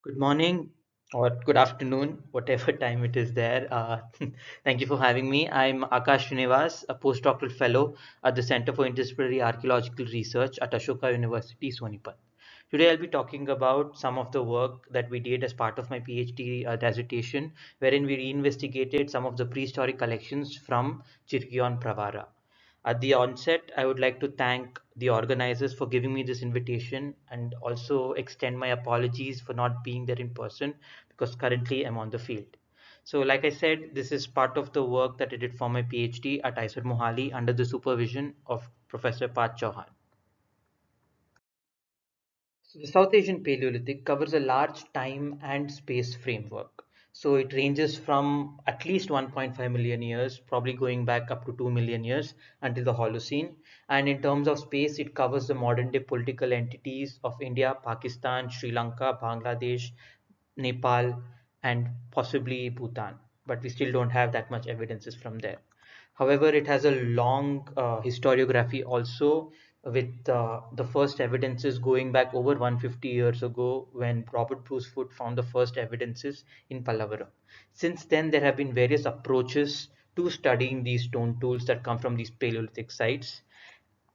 Good morning or good afternoon, whatever time it is there. Thank you for having me. I'm Akash Srinivas, a postdoctoral fellow at the Center for Interdisciplinary Archaeological Research at Ashoka University, Sonipat. Today, I'll be talking about some of the work that we did as part of my PhD dissertation, wherein we reinvestigated some of the prehistoric collections from Chirki-on-Pravara. At the onset, I would like to thank the organizers for giving me this invitation and also extend my apologies for not being there in person because currently I'm on the field. So, like I said, this is part of the work that I did for my PhD at ISER Mohali under the supervision of Professor Pat Chauhan. So the South Asian Paleolithic covers a large time and space framework. So it ranges from at least 1.5 million years, probably going back up to 2 million years until the Holocene. And in terms of space, it covers the modern day political entities of India, Pakistan, Sri Lanka, Bangladesh, Nepal, and possibly Bhutan. But we still don't have that much evidences from there. However, it has a long historiography also with the first evidences going back over 150 years ago when Robert Bruce Foote found the first evidences in Pallavaram. Since then, there have been various approaches to studying these stone tools that come from these Paleolithic sites,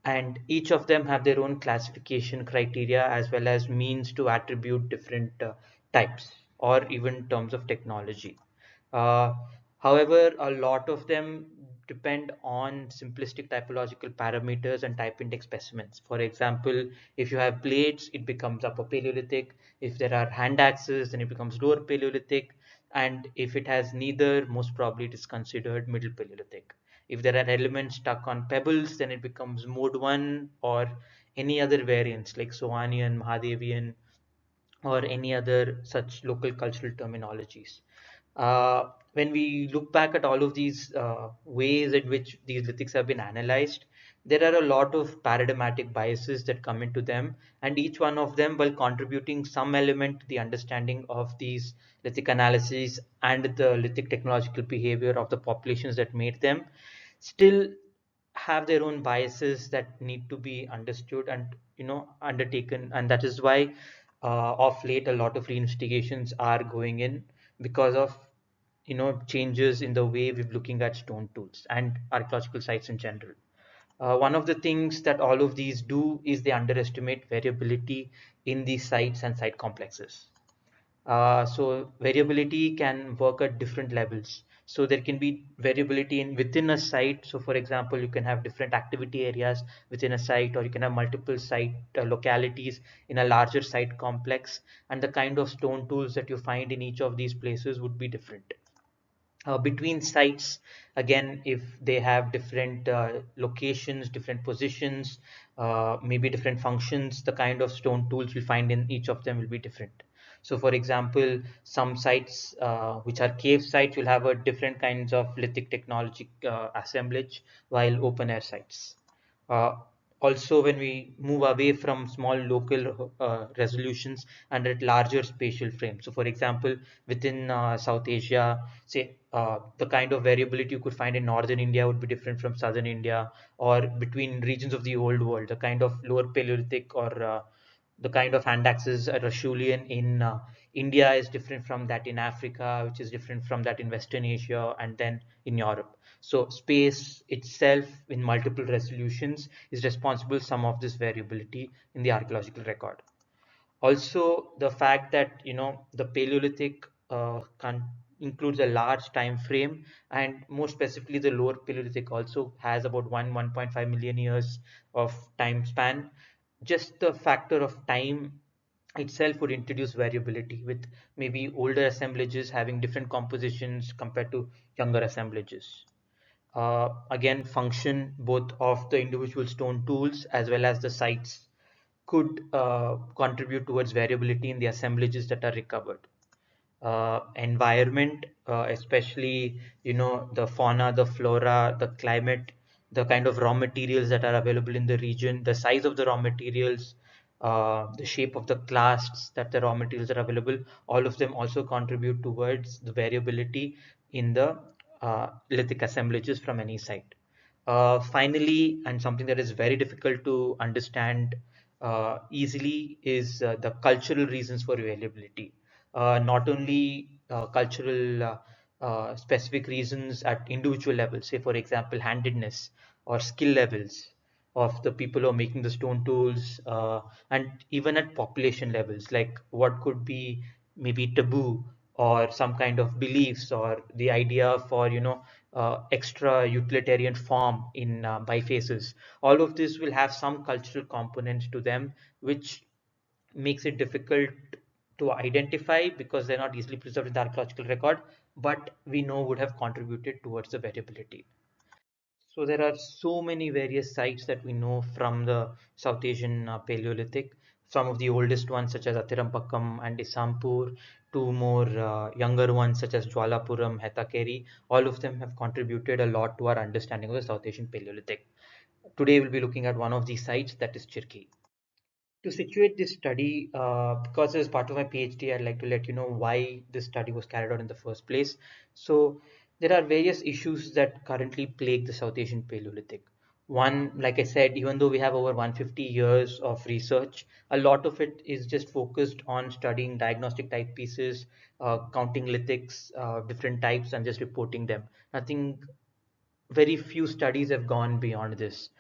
and each of them have their own classification criteria as well as means to attribute different types or even terms of technology. Uh, However, a lot of them depend on simplistic typological parameters and type index specimens. For example, if you have blades, it becomes Upper Paleolithic. If there are hand axes, then it becomes Lower Paleolithic. And if it has neither, most probably it is considered Middle Paleolithic. If there are elements stuck on pebbles, then it becomes Mode 1 or any other variants like Soanian, Mahadevian, or any other such local cultural terminologies. When we look back at all of these ways in which these lithics have been analyzed, there are a lot of paradigmatic biases that come into them, and each one of them, while contributing some element to the understanding of these lithic analyses and the lithic technological behavior of the populations that made them, still have their own biases that need to be understood and undertaken, and that is why of late a lot of reinvestigations are going in because of changes in the way we're looking at stone tools and archaeological sites in general. One of the things that all of these do is they underestimate variability in these sites and site complexes. So variability can work at different levels. So there can be variability in within a site. So for example, you can have different activity areas within a site, or you can have multiple site localities in a larger site complex, and the kind of stone tools that you find in each of these places would be different. Between sites, again, if they have different locations, different positions, maybe different functions, the kind of stone tools we find in each of them will be different. So for example, some sites which are cave sites will have a different kinds of lithic technology assemblage, while open air sites. Uh, Also, when we move away from small local resolutions and at larger spatial frames. So, for example, within South Asia, say the kind of variability you could find in northern India would be different from southern India, or between regions of the old world, the kind of lower Paleolithic or the kind of hand axes at Acheulean in India is different from that in Africa, which is different from that in Western Asia, and then in Europe. So space itself in multiple resolutions is responsible for some of this variability in the archaeological record. Also, the fact that the Paleolithic includes a large time frame, and more specifically the lower Paleolithic also has about 1.5 million years of time span. Just the factor of time itself would introduce variability, with maybe older assemblages having different compositions compared to younger assemblages. Again, function both of the individual stone tools as well as the sites could contribute towards variability in the assemblages that are recovered. Environment, especially the fauna, the flora, the climate, the kind of raw materials that are available in the region, the size of the raw materials, the shape of the clasts that the raw materials are available, all of them also contribute towards the variability in the lithic assemblages from any site. Finally, and something that is very difficult to understand easily, is the cultural reasons for variability. not only cultural specific reasons at individual levels, say for example handedness or skill levels of the people who are making the stone tools, and even at population levels, like what could be maybe taboo or some kind of beliefs or the idea for extra utilitarian form in bifaces. All of this will have some cultural components to them, which makes it difficult to identify because they're not easily preserved in the archaeological record, but we know would have contributed towards the variability. So there are so many various sites that we know from the South Asian Paleolithic. Some of the oldest ones such as Atirampakkam and Isampur, two more younger ones such as Jwalapuram, Hettakeri, all of them have contributed a lot to our understanding of the South Asian Paleolithic. Today we'll be looking at one of these sites, that is Chirki. To situate this study, because as part of my PhD, I'd like to let you know why this study was carried out in the first place. So there are various issues that currently plague the South Asian Paleolithic. One, like I said, even though we have over 150 years of research, a lot of it is just focused on studying diagnostic type pieces, counting lithics, different types, and just reporting them. Nothing, very few studies have gone beyond this.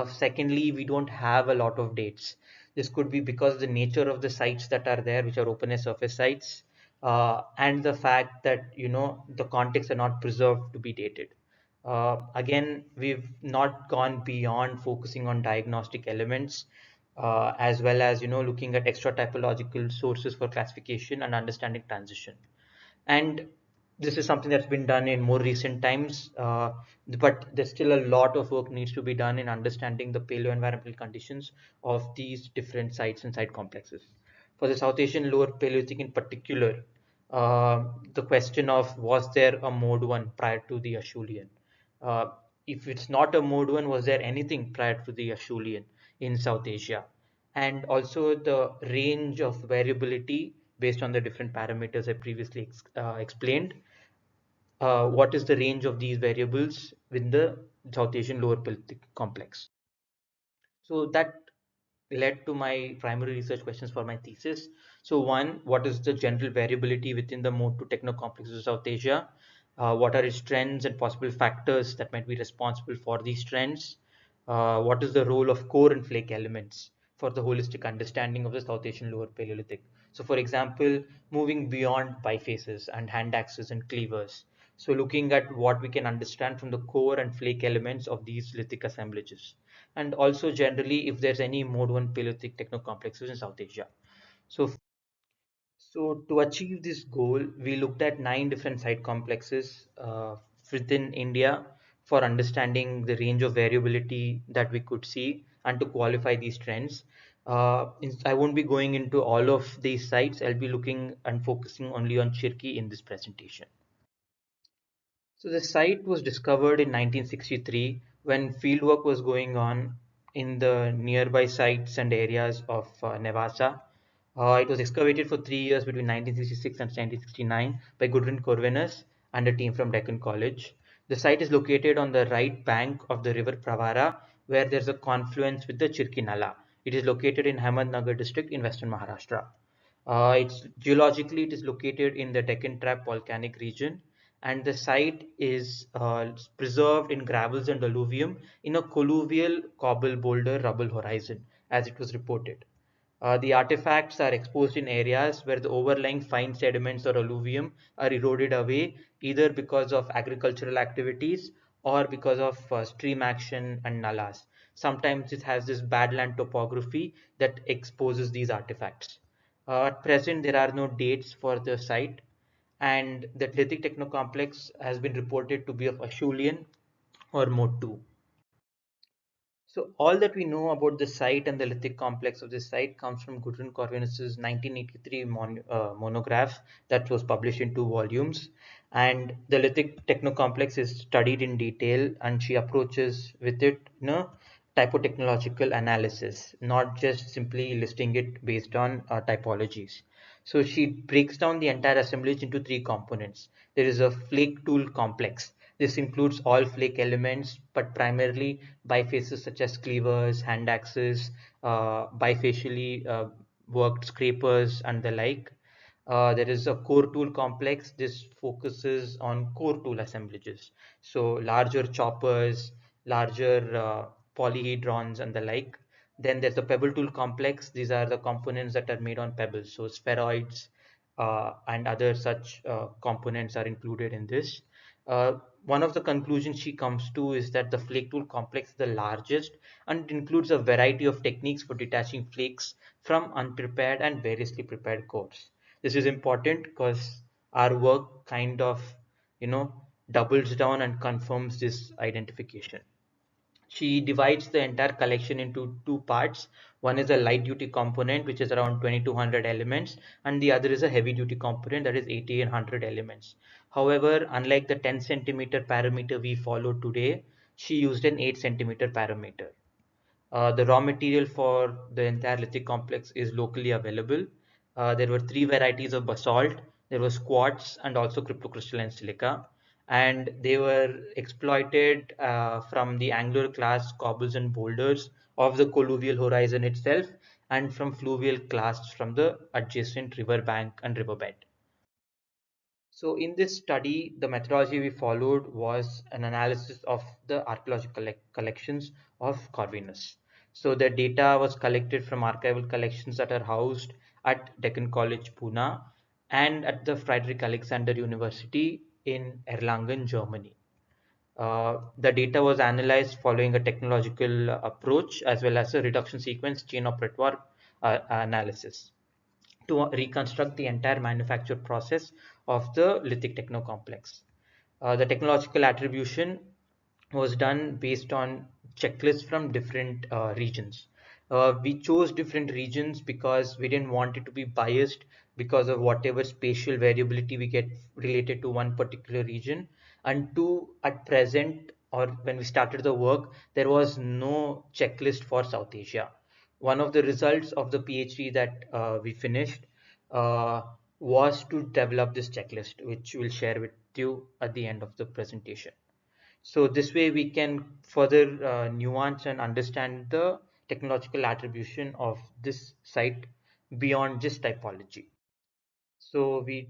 Secondly, we don't have a lot of dates. This could be because of the nature of the sites that are there, which are open as surface sites, and the fact that the contexts are not preserved to be dated. Again, we've not gone beyond focusing on diagnostic elements, as well as looking at extra typological sources for classification and understanding transition. And this is something that's been done in more recent times, but there's still a lot of work needs to be done in understanding the paleo-environmental conditions of these different sites and site complexes. For the South Asian Lower Paleolithic in particular, the question of was there a mode 1 prior to the Acheulean? Uh, if it's not a mode 1, was there anything prior to the Acheulean in South Asia? And also the range of variability based on the different parameters I previously explained. What is the range of these variables within the South Asian Lower Paleolithic complex? So that led to my primary research questions for my thesis. So one, what is the general variability within the mode 2 techno-complexes of South Asia? What are its trends and possible factors that might be responsible for these trends? What is the role of core and flake elements for the holistic understanding of the South Asian Lower Paleolithic? So for example, moving beyond bifaces and hand axes and cleavers. So looking at what we can understand from the core and flake elements of these lithic assemblages, and also generally if there's any mode 1 Paleolithic techno-complexes in South Asia. So, so to achieve this goal, we looked at 9 different site complexes within India for understanding the range of variability that we could see and to qualify these trends. I won't be going into all of these sites. I'll be looking and focusing only on Chirki in this presentation. So the site was discovered in 1963 when fieldwork was going on in the nearby sites and areas of Nevasa. It was excavated for 3 years between 1966 and 1969 by Gudrun Corvinus and a team from Deccan College. The site is located on the right bank of the river Pravara, where there's a confluence with the Chirki Nala. It is located in Ahmednagar district in western Maharashtra. It's geologically it is located in the Deccan Trap volcanic region, and the site is preserved in gravels and alluvium in a colluvial cobble boulder rubble horizon, as it was reported. The artifacts are exposed in areas where the overlying fine sediments or alluvium are eroded away, either because of agricultural activities or because of stream action and nalas. Sometimes it has this badland topography that exposes these artifacts. At present, there are no dates for the site, and the lithic technocomplex has been reported to be of Acheulean or Mode 2. So all that we know about the site and the lithic complex of this site comes from Gudrun Corvinus's 1983 monograph that was published in 2 volumes. And the lithic technocomplex is studied in detail, and she approaches with it typotechnological analysis, not just simply listing it based on typologies. So she breaks down the entire assemblage into 3 components. There is a flake tool complex. This includes all flake elements, but primarily bifaces such as cleavers, hand axes, bifacially worked scrapers, and the like. There is a core tool complex. This focuses on core tool assemblages. So larger choppers, larger polyhedrons and the like. Then there's the pebble tool complex. These are the components that are made on pebbles. So spheroids and other such components are included in this. Uh, One of the conclusions she comes to is that the flake tool complex is the largest and it includes a variety of techniques for detaching flakes from unprepared and variously prepared cores. This is important because our work kind of, you know, doubles down and confirms this identification. She divides the entire collection into two parts. One is a light duty component, which is around 2200 elements, and the other is a heavy duty component that is 1800 elements. However, unlike the 10 centimeter parameter we follow today, she used an 8 centimeter parameter. The raw material for the entire lithic complex is locally available. There were three varieties of basalt. There was quartz and also cryptocrystalline silica. And they were exploited from the angular clast cobbles and boulders of the colluvial horizon itself and from fluvial clasts from the adjacent river bank and riverbed. So in this study, the methodology we followed was an analysis of the archaeological collections of Corvinus. So the data was collected from archival collections that are housed at Deccan College, Pune, and at the Friedrich Alexander University in Erlangen, Germany. The data was analyzed following a technological approach as well as a reduction sequence chain of network analysis to reconstruct the entire manufacture process of the lithic technocomplex. The technological attribution was done based on checklists from different regions. We chose different regions because we didn't want it to be biased because of whatever spatial variability we get related to one particular region. And two, at present, or when we started the work, there was no checklist for South Asia. One of the results of the PhD that we finished uh, was to develop this checklist, which we'll share with you at the end of the presentation. So this way we can further nuance and understand the technological attribution of this site beyond just typology. So we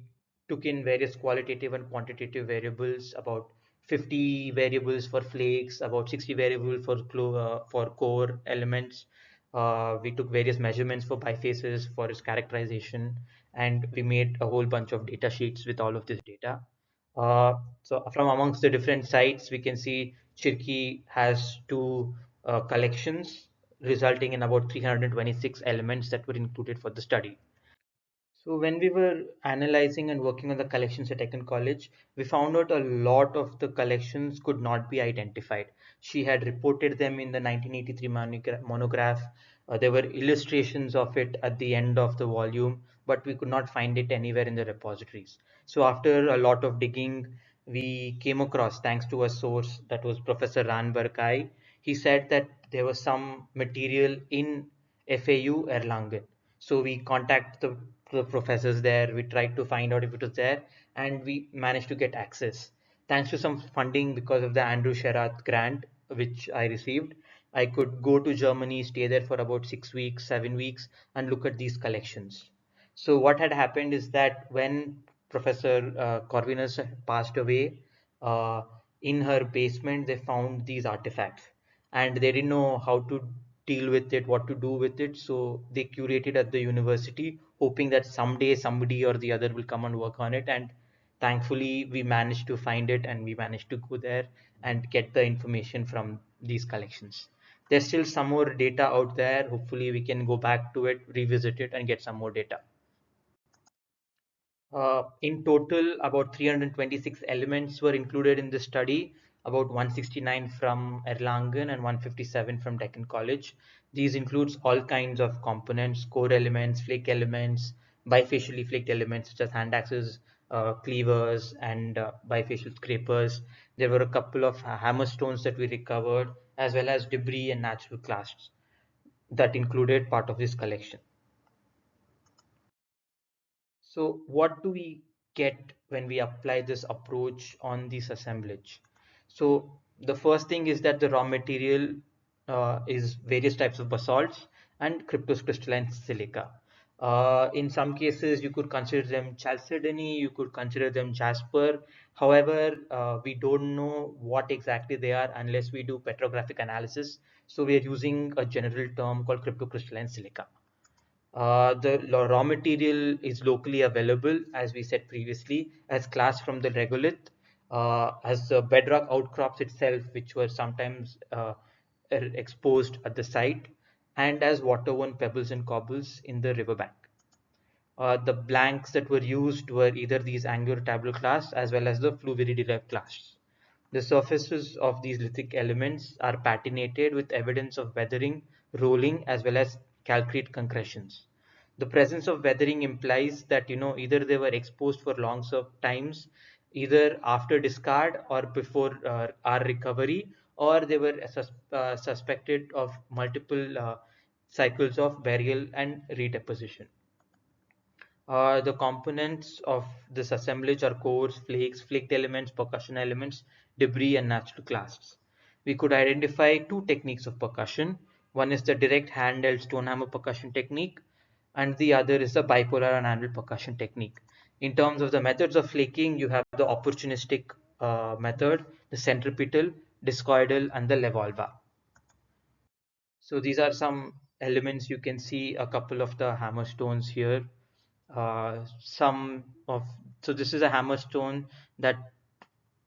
took in various qualitative and quantitative variables, about 50 variables for flakes, about 60 variables for core elements. We took various measurements for bifaces for its characterization, and we made a whole bunch of data sheets with all of this data. So from amongst the different sites, we can see Chirki has two collections resulting in about 326 elements that were included for the study. So when we were analyzing and working on the collections at Deccan College, we found out a lot of the collections could not be identified. She had reported them in the 1983 monograph. There were illustrations of it at the end of the volume, but we could not find it anywhere in the repositories. So after a lot of digging, we came across, thanks to a source that was Professor Ran Barkai. He said that there was some material in FAU Erlangen. So we contacted the professors there. We tried to find out if it was there, and we managed to get access. Thanks to some funding because of the Andrew Sherath grant, which I received, I could go to Germany, stay there for about 6 weeks, 7 weeks, and look at these collections. So what had happened is that when Professor Corvinus passed away, uh, in her basement they found these artifacts, and they didn't know how to deal with it, what to do with it. So they curated at the university, hoping that someday somebody or the other will come and work on it. And thankfully, we managed to find it and we managed to go there and get the information from these collections. There's still some more data out there. Hopefully, we can go back to it, revisit it, and get some more data. In total, about 326 elements were included in this study, about 169 from Erlangen and 157 from Deccan College. These includes all kinds of components, core elements, flake elements, bifacially flaked elements such as hand axes, cleavers, and bifacial scrapers. There were a couple of hammerstones that we recovered, as well as debris and natural clasts that included part of this collection. So what do we get when we apply this approach on this assemblage? So the first thing is that the raw material is various types of basalts and cryptocrystalline silica. In some cases, you could consider them chalcedony, you could consider them jasper. However, we don't know what exactly they are unless we do petrographic analysis. So we are using a general term called cryptocrystalline silica. The raw material is locally available, as we said previously, as class from the regolith, as the bedrock outcrops itself, which were sometimes exposed at the site, and as water-worn pebbles and cobbles in the riverbank. The blanks that were used were either these angular tabular clasts as well as the fluvially derived clasts. The surfaces of these lithic elements are patinated with evidence of weathering, rolling, as well as calcrete concretions. The presence of weathering implies that either they were exposed for long times, either after discard or before our recovery, or they were suspected of multiple cycles of burial and redeposition. The components of this assemblage are cores, flakes, flaked elements, percussion elements, debris, and natural clasts. We could identify two techniques of percussion. One is the direct hand-held stone hammer percussion technique, and the other is the bipolar and anvil percussion technique. In terms of the methods of flaking, you have the opportunistic method, the centripetal, discoidal, and the levolva. So these are some elements. You can see a couple of the hammer stones here. Some of So this is a hammer stone that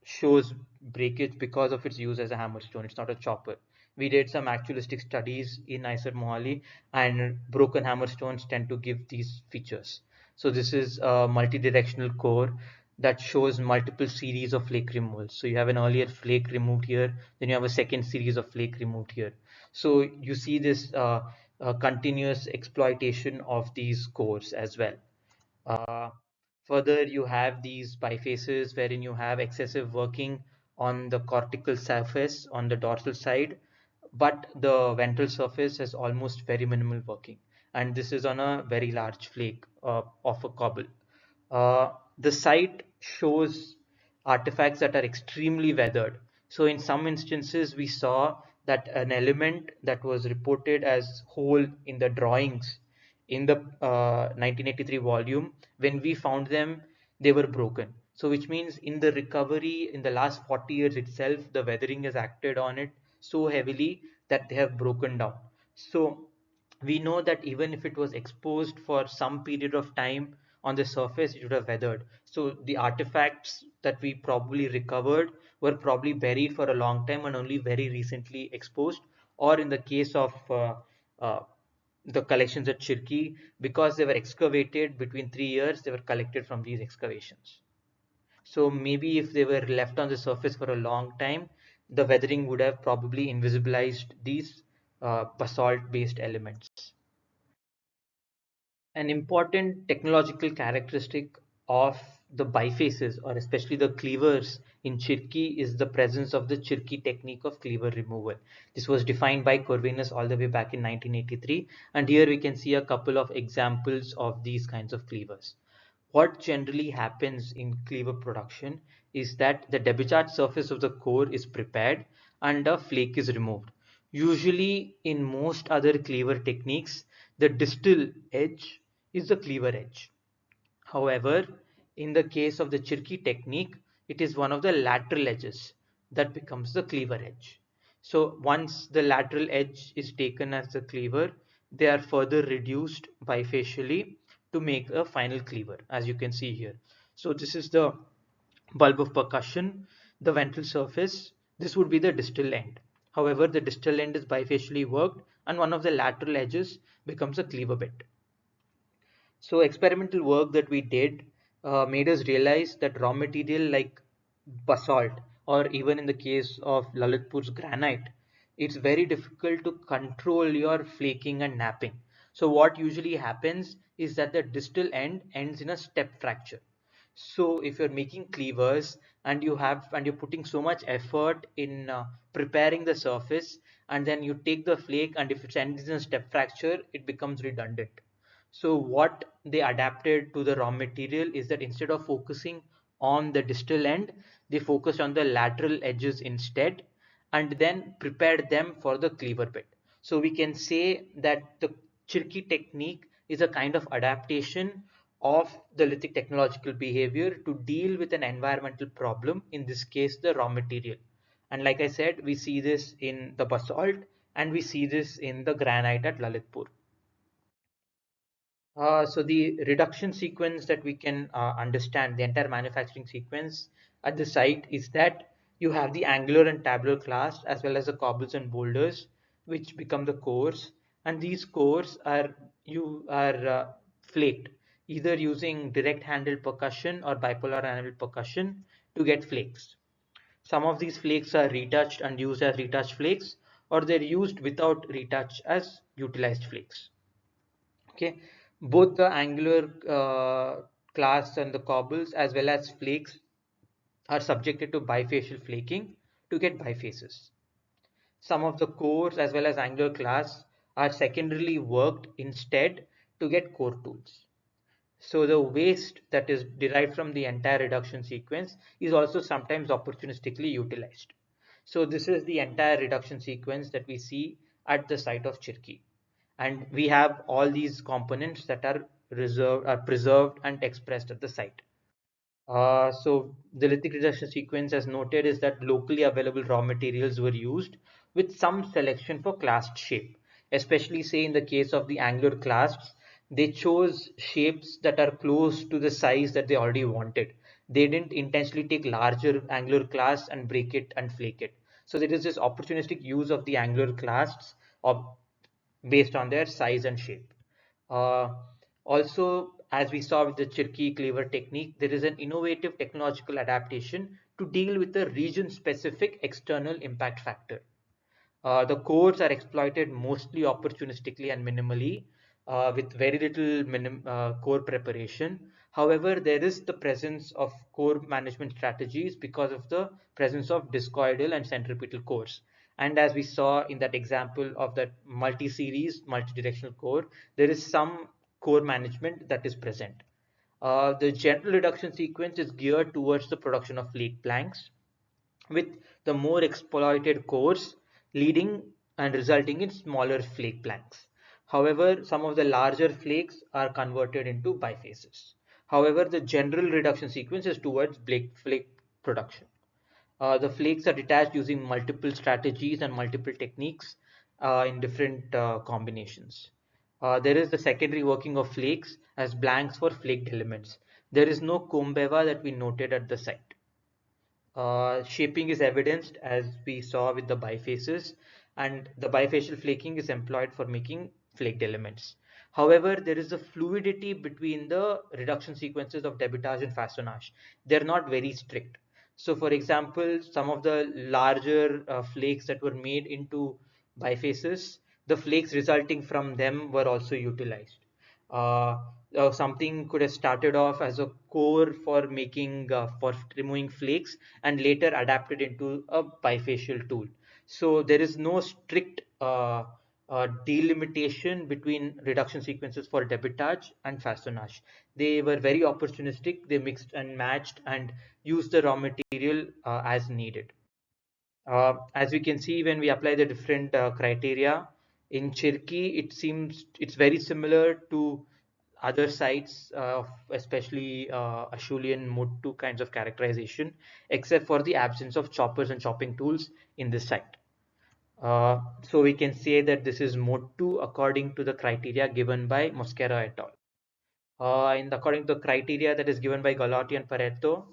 shows breakage because of its use as a hammer stone. It's not a chopper. We did some actualistic studies in ISET Mohali, and broken hammer stones tend to give these features. So this is a multi-directional core that shows multiple series of flake removals. So you have an earlier flake removed here, then you have a second series of flake removed here. So you see this continuous exploitation of these cores as well. Uh, Further, you have these bifaces wherein you have excessive working on the cortical surface on the dorsal side, but the ventral surface has almost very minimal working. And this is on a very large flake of a cobble. The site shows artifacts that are extremely weathered. So in some instances, we saw that an element that was reported as whole in the drawings in the 1983 volume, when we found them, they were broken. So which means in the recovery in the last 40 years itself, the weathering has acted on it so heavily that they have broken down. So we know that even if it was exposed for some period of time on the surface, it would have weathered. So the artifacts that we probably recovered were probably buried for a long time and only very recently exposed, or in the case of uh, the collections at Chirki, because they were excavated between 3 years, they were collected from these excavations. So maybe if they were left on the surface for a long time, the weathering would have probably invisibilized these basalt-based elements. An important technological characteristic of the bifaces, or especially the cleavers in Chirki, is the presence of the Chirki technique of cleaver removal. This was defined by Corvinus all the way back in 1983, and here we can see a couple of examples of these kinds of cleavers. What generally happens in cleaver production is that the debouched surface of the core is prepared and a flake is removed. Usually in most other cleaver techniques, the distal edge is the cleaver edge. However, in the case of the Chirki technique, it is one of the lateral edges that becomes the cleaver edge. So once the lateral edge is taken as the cleaver, they are further reduced bifacially to make a final cleaver, as you can see here. So this is the bulb of percussion, the ventral surface. This would be the distal end. However, the distal end is bifacially worked and one of the lateral edges becomes a cleaver bit. So experimental work that we did made us realize that raw material like basalt, or even in the case of Lalitpur's granite, it's very difficult to control your flaking and napping. So what usually happens is that the distal end ends in a step fracture. So if you're making cleavers and you're putting so much effort in preparing the surface, and then you take the flake, and if it ends in a step fracture, it becomes redundant. So what they adapted to the raw material is that instead of focusing on the distal end, they focused on the lateral edges instead, and then prepared them for the cleaver bit. So we can say that the Chirki technique is a kind of adaptation of the lithic technological behavior to deal with an environmental problem, in this case, the raw material. And like I said, we see this in the basalt and we see this in the granite at Lalitpur. So the reduction sequence that we can understand, the entire manufacturing sequence at the site, is that you have the angular and tabular clast as well as the cobbles and boulders, which become the cores, and these cores are flaked, either using direct handled percussion or bipolar handled percussion to get flakes. Some of these flakes are retouched and used as retouched flakes, or they're used without retouch as utilized flakes. Okay, both the angular clasts and the cobbles as well as flakes are subjected to bifacial flaking to get bifaces. Some of the cores as well as angular clasts are secondarily worked instead to get core tools. So the waste that is derived from the entire reduction sequence is also sometimes opportunistically utilized. So this is the entire reduction sequence that we see at the site of Chirki. And we have all these components that are preserved and expressed at the site. So the lithic reduction sequence, as noted, is that locally available raw materials were used with some selection for clast shape. Especially say in the case of the angular clasps, they chose shapes that are close to the size that they already wanted. They didn't intentionally take larger angular clasps and break it and flake it. So there is this opportunistic use of the angular clasps of, based on their size and shape. Uh, Also, as we saw with the Chirki cleaver technique, there is an innovative technological adaptation to deal with the region-specific external impact factor. The cores are exploited mostly opportunistically and minimally, with very little core preparation. However, there is the presence of core management strategies because of the presence of discoidal and centripetal cores. And as we saw in that example of that multi-series, multi-directional core, there is some core management that is present. The general reduction sequence is geared towards the production of flake planks, with the more exploited cores leading and resulting in smaller flake planks. However, some of the larger flakes are converted into bifaces. However, the general reduction sequence is towards flake production. The flakes are detached using multiple strategies and multiple techniques in different combinations. There is the secondary working of flakes as blanks for flaked elements. There is no combeva that we noted at the site. Shaping is evidenced as we saw with the bifaces, and the bifacial flaking is employed for making flaked elements. However, there is a fluidity between the reduction sequences of debitage and façonnage. They're not very strict. So, for example, some of the larger flakes that were made into bifaces, the flakes resulting from them were also utilized. Uh, Something could have started off as a core for making for removing flakes and later adapted into a bifacial tool. So there is no strict delimitation between reduction sequences for debitage and façonnage. They were very opportunistic. They mixed and matched and used the raw material as needed. As we can see, when we apply the different criteria in Chirki, it seems it's very similar to other sites, especially Acheulean Mode 2 kinds of characterization, except for the absence of choppers and chopping tools in this site. So we can say that this is Mode 2 according to the criteria given by Mosquera et al. And according to the criteria that is given by Galati and Pareto,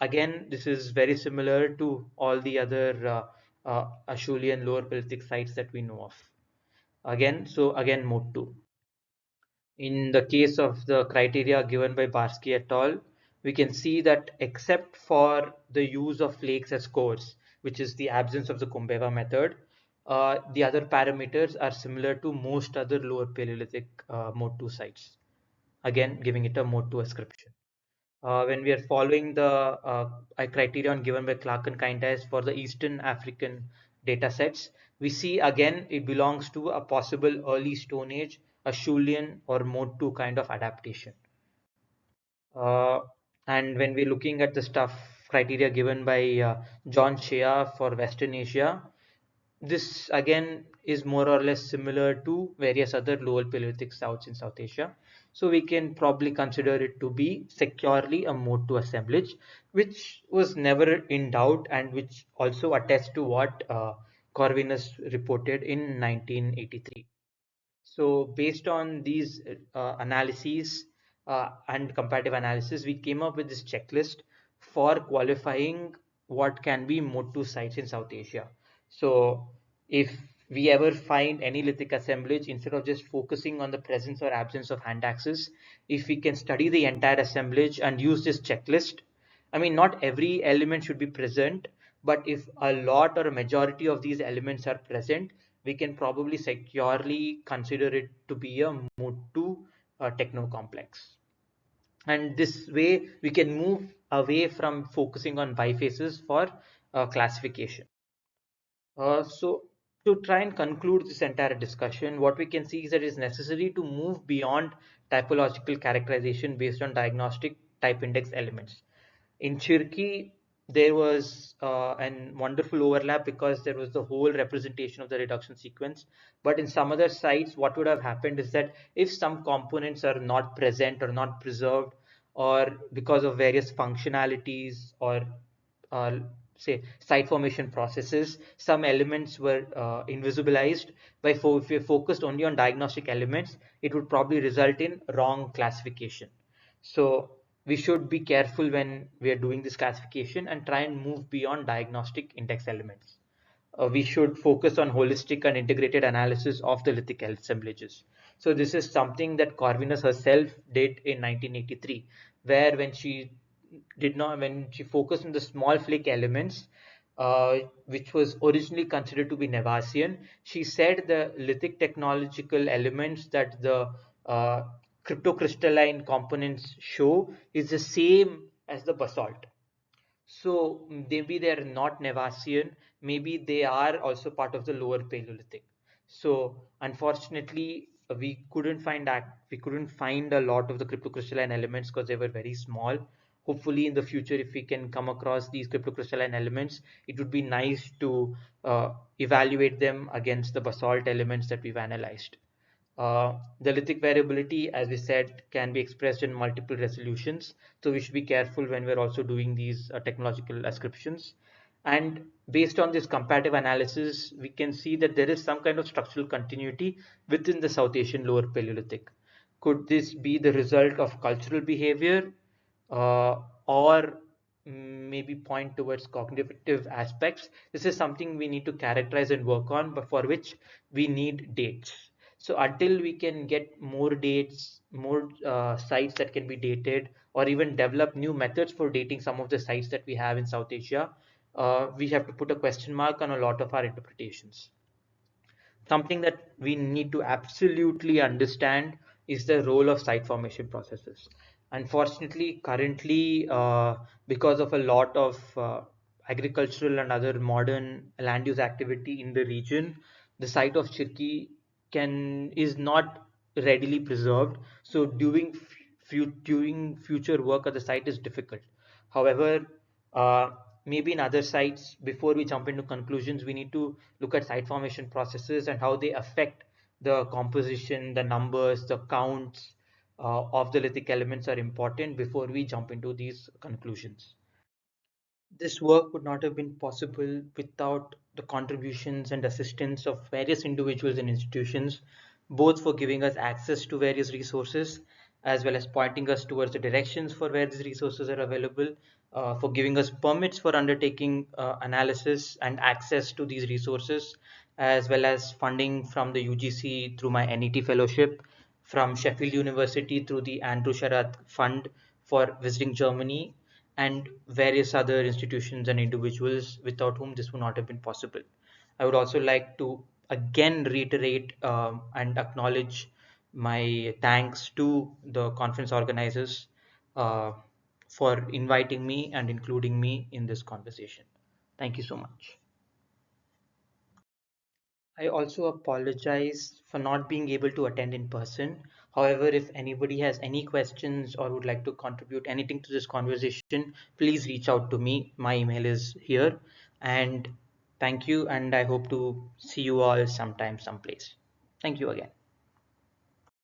again, this is very similar to all the other Acheulean lower Paleolithic sites that we know of. Again, so again, mode 2. In the case of the criteria given by Barsky et al., we can see that except for the use of flakes as cores, which is the absence of the Kumbheva method, the other parameters are similar to most other lower Paleolithic mode 2 sites. Again, giving it a mode 2 ascription. When we are following the criterion given by Clark and Kintais for the Eastern African data sets, we see again it belongs to a possible early Stone Age, Acheulean or Mode 2 kind of adaptation. Uh, and when we're looking at the stuff criteria given by John Shea for Western Asia, This again is more or less similar to various other lower Paleolithic sites in South Asia. So we can probably consider it to be securely a mode to assemblage, which was never in doubt and which also attests to what Corvinus reported in 1983. So based on these analyses and comparative analysis, we came up with this checklist for qualifying what can be mode 2 sites in South Asia. So if we ever find any lithic assemblage, instead of just focusing on the presence or absence of hand axes, if we can study the entire assemblage and use this checklist, I mean, not every element should be present, but if a lot or a majority of these elements are present, we can probably securely consider it to be a mode 2 techno complex. And this way, we can move away from focusing on bifaces for classification. So to try and conclude this entire discussion, what we can see is that it is necessary to move beyond typological characterization based on diagnostic type index elements. In Chirki, there was an wonderful overlap because there was the whole representation of the reduction sequence. But in some other sites, what would have happened is that if some components are not present or not preserved, or because of various functionalities or uh, say site formation processes, some elements were invisibilized. If we focused only on diagnostic elements, it would probably result in wrong classification. So we should be careful when we are doing this classification and try and move beyond diagnostic index elements. We should focus on holistic and integrated analysis of the lithic assemblages. So this is something that Corvinus herself did in 1983, where when she focused on the small flake elements, which was originally considered to be Nevasian, she said the lithic technological elements that the uh, cryptocrystalline components show is the same as the basalt. So maybe they're not Nevasian, maybe they are also part of the lower Paleolithic. So unfortunately, we couldn't find a lot of the cryptocrystalline elements because they were very small. Hopefully, in the future, if we can come across these cryptocrystalline elements, it would be nice to evaluate them against the basalt elements that we've analyzed. The lithic variability, as we said, can be expressed in multiple resolutions. So we should be careful when we're also doing these technological ascriptions. And based on this comparative analysis, we can see that there is some kind of structural continuity within the South Asian Lower Paleolithic. Could this be the result of cultural behavior, or maybe point towards cognitive aspects? This is something we need to characterize and work on, but for which we need dates. So until we can get more dates, more sites that can be dated, or even develop new methods for dating some of the sites that we have in South Asia, we have to put a question mark on a lot of our interpretations. Something that we need to absolutely understand is the role of site formation processes. Unfortunately, currently, because of a lot of agricultural and other modern land use activity in the region, the site of Chirki can is not readily preserved. So doing future work at the site is difficult. However, uh, maybe in other sites, before we jump into conclusions, we need to look at site formation processes and how they affect the composition, the numbers, the counts of the lithic elements are important before we jump into these conclusions. This work would not have been possible without the contributions and assistance of various individuals and institutions, both for giving us access to various resources as well as pointing us towards the directions for where these resources are available, for giving us permits for undertaking analysis and access to these resources, as well as funding from the UGC through my NET fellowship, from Sheffield University through the Andrew Sharath Fund for visiting Germany, and various other institutions and individuals without whom this would not have been possible. I would also like to again reiterate and acknowledge my thanks to the conference organizers uh, for inviting me and including me in this conversation. Thank you so much. I also apologize for not being able to attend in person. However, if anybody has any questions or would like to contribute anything to this conversation, please reach out to me. My email is here. And Thank you, and I hope to see you all sometime, someplace. Thank you again.